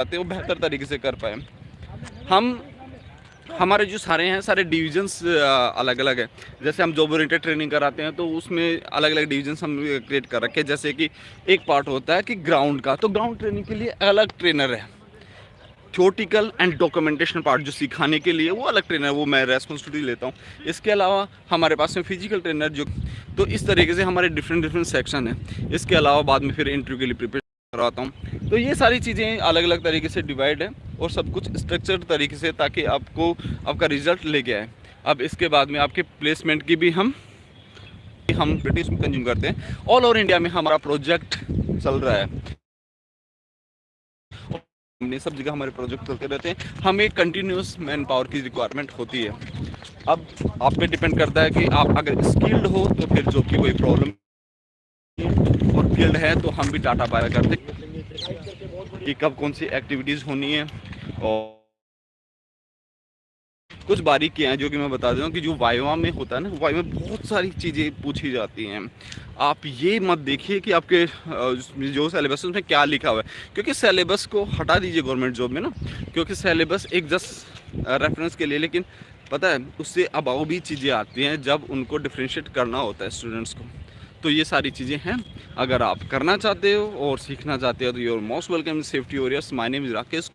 हैं वो बेहतर तरीके से कर पाए। हम हमारे जो सारे डिविजन्स अलग अलग है। जैसे हम जॉब ओरिएंटेड ट्रेनिंग कराते हैं तो उसमें अलग अलग डिविजन्स हम क्रिएट कर रखे हैं। जैसे कि एक पार्ट होता है कि ग्राउंड का, तो ग्राउंड ट्रेनिंग के लिए अलग ट्रेनर है। थ्योरेटिकल एंड डॉक्यूमेंटेशन पार्ट जो सिखाने के लिए वो अलग ट्रेनर, वो मैं रेस्पॉन्सिबिलिटी लेता हूँ। इसके अलावा हमारे पास में फिजिकल ट्रेनर जो, तो इस तरीके से हमारे डिफरेंट सेक्शन है। इसके अलावा बाद में फिर इंटरव्यू के लिए प्रिपेयर करवाता हूँ। तो ये सारी चीज़ें अलग अलग तरीके से डिवाइड है और सब कुछ स्ट्रक्चर्ड तरीके से, ताकि आपको आपका रिजल्ट लेके आए। अब इसके बाद में आपके प्लेसमेंट की भी हम ब्रिटिश में कंज्यूम करते हैं। ऑल ओवर इंडिया में हमारा प्रोजेक्ट चल रहा है, सब जगह हमारे प्रोजेक्ट चलते रहते हैं। हमें कंटिन्यूस मैन पावर की रिक्वायरमेंट होती है। अब आप पे डिपेंड करता है कि आप अगर स्किल्ड हो तो फिर जॉब की कोई प्रॉब्लम नहीं, और फील्ड है तो हम भी टाटा पाया करते कि कब कौन सी एक्टिविटीज़ होनी है। और कुछ बारीकियाँ हैं जो कि मैं बता दूँ कि जो वाइवा में होता है ना, वाइवा में बहुत सारी चीज़ें पूछी जाती हैं। आप ये मत देखिए कि आपके जो सिलेबस है उसमें क्या लिखा हुआ है, क्योंकि सिलेबस को हटा दीजिए गवर्नमेंट जॉब में ना, क्योंकि सिलेबस एक जस्ट रेफरेंस के लिए, लेकिन पता है उससे अबाव भी चीज़ें आती हैं जब उनको डिफ्रेंशिएट करना होता है स्टूडेंट्स को। तो ये सारी चीज़ें हैं। अगर आप करना चाहते हो और सीखना चाहते हो तो your most welcome safety warriors. My name is Rakesh.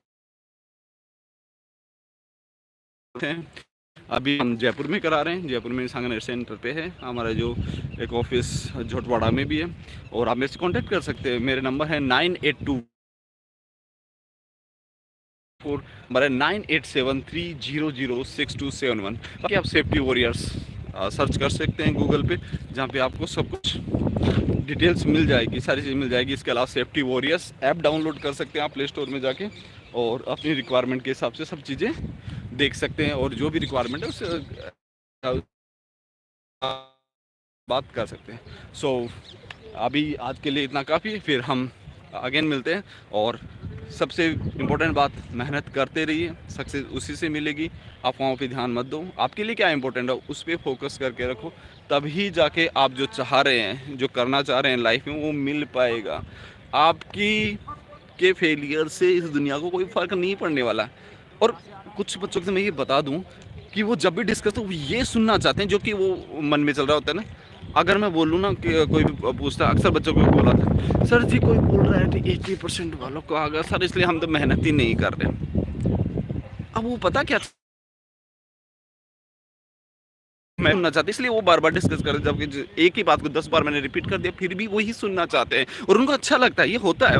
अभी हम जयपुर में करा रहे हैं। जयपुर में सांगनेर सेंटर पे है हमारा जो एक ऑफिस, झोटवाड़ा में भी है। और आप मेरे से कांटेक्ट कर सकते हैं। मेरे नंबर है 9827300627। बाकी आप सेफ्टी वॉरियर्स सर्च कर सकते हैं गूगल पे, जहाँ पे आपको सब कुछ डिटेल्स मिल जाएगी, सारी चीज़ मिल जाएगी। इसके अलावा सेफ्टी वॉरियर्स ऐप डाउनलोड कर सकते हैं आप प्ले स्टोर में जाके, और अपनी रिक्वायरमेंट के हिसाब से सब चीज़ें देख सकते हैं, और जो भी रिक्वायरमेंट है उससे बात कर सकते हैं। अभी आज के लिए इतना काफ़ी है, फिर हम अगेन मिलते हैं। और सबसे इम्पोर्टेंट बात, मेहनत करते रहिए, सक्सेस उसी से मिलेगी। आप वहाँ पे ध्यान मत दो, आपके लिए क्या इंपॉर्टेंट है उस पर फोकस करके रखो, तभी जाके आप जो चाह रहे हैं, जो करना चाह रहे हैं लाइफ में, वो मिल पाएगा। आपकी के फेलियर से इस दुनिया को कोई फ़र्क नहीं पड़ने वाला। और कुछ बच्चों को मैं ये बता दूं कि वो जब भी डिस्कस, तो वो ये सुनना चाहते हैं जो कि वो मन में चल रहा होता है ना। अगर मैं बोलूँ ना कि कोई भी पूछता, अक्सर बच्चों को बोला था, सर जी कोई बोल रहा है कि 80% वालों को आ गया सर, इसलिए हम तो मेहनत ही नहीं कर रहे। अब वो पता क्या मैं सुनना चाहते, इसलिए वो बार बार डिस्कस कर रहे, जबकि एक ही बात को 10 बार मैंने रिपीट कर दिया, फिर भी वही सुनना चाहते हैं और उनको अच्छा लगता है। ये होता है।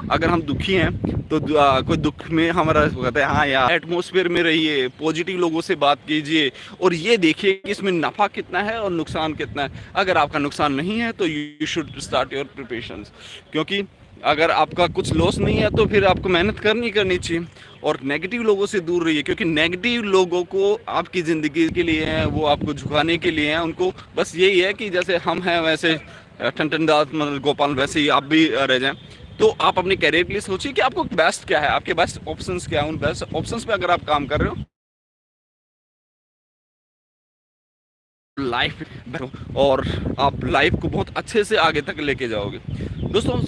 अगर हम दुखी हैं तो कोई दुख में हमारा कहता है हाँ यार, एटमॉस्फेयर में रहिए, पॉजिटिव लोगों से बात कीजिए, और ये देखिए कि इसमें नफ़ा कितना है और नुकसान कितना है। अगर आपका नुकसान नहीं है तो you should start your preparations, क्योंकि अगर आपका कुछ लॉस नहीं है तो फिर आपको मेहनत करनी चाहिए। और नेगेटिव लोगों से दूर रहिए, क्योंकि नेगेटिव लोगों को आपकी ज़िंदगी के लिए हैं, वो आपको झुकाने के लिए हैं। उनको बस यही है कि जैसे हम हैं वैसे ठन दास मतलब गोपाल वैसे ही आप भी रह जाएं। तो आप अपने कैरियर के लिए सोचिए कि आपको बेस्ट क्या है, आपके बेस्ट ऑप्शंस क्या है। उन बेस्ट ऑप्शंस पे अगर आप काम कर रहे हो, लाइफ और आप लाइफ को बहुत अच्छे से आगे तक लेके जाओगे। दोस्तों,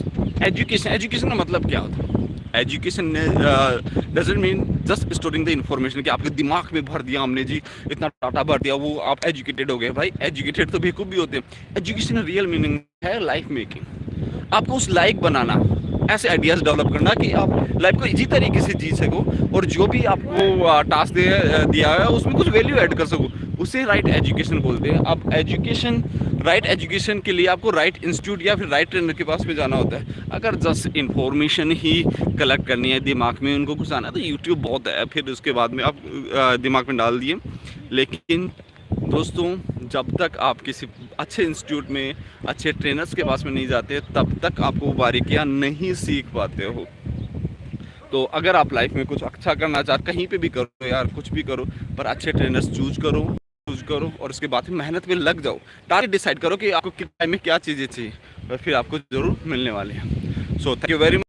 एजुकेशन का मतलब क्या होता है? Education doesn't mean just storing the information, कि आपके दिमाग में भर दिया हमने जी, इतना डाटा भर दिया, वो आप एजुकेटेड हो गए। भाई एजुकेटेड तो बेवकूफ़ भी होते हैं। एजुकेशन रियल मीनिंग है लाइफ मेकिंग। आपको उस लाइक बनाना, ऐसे आइडियाज़ डेवलप करना कि आप लाइफ को इजी तरीके से जी सको, और जो भी आपको टास्क दिया है उसमें कुछ वैल्यू ऐड कर सको। उसे राइट एजुकेशन बोलते हैं। अब राइट एजुकेशन के लिए आपको राइट इंस्टीट्यूट या फिर राइट ट्रेनर के पास में जाना होता है। अगर जस्ट इन्फॉर्मेशन ही कलेक्ट करनी है, दिमाग में उनको घुसाना है, तो यूट्यूब बहुत है, फिर उसके बाद में आप दिमाग में डाल दिए। लेकिन दोस्तों, जब तक आप किसी अच्छे इंस्टीट्यूट में, अच्छे ट्रेनर्स के पास में नहीं जाते, तब तक आप वो बारीकियाँ नहीं सीख पाते हो। तो अगर आप लाइफ में कुछ अच्छा करना चाहते, कहीं पे भी करो यार, कुछ भी करो, पर अच्छे ट्रेनर्स चूज करो, और उसके बाद मेहनत में लग जाओ। टारगेट डिसाइड करो कि आपको किस टाइम में क्या चीज़ें चाहिए, और फिर आपको ज़रूर मिलने वाले हैं। So thank you very much.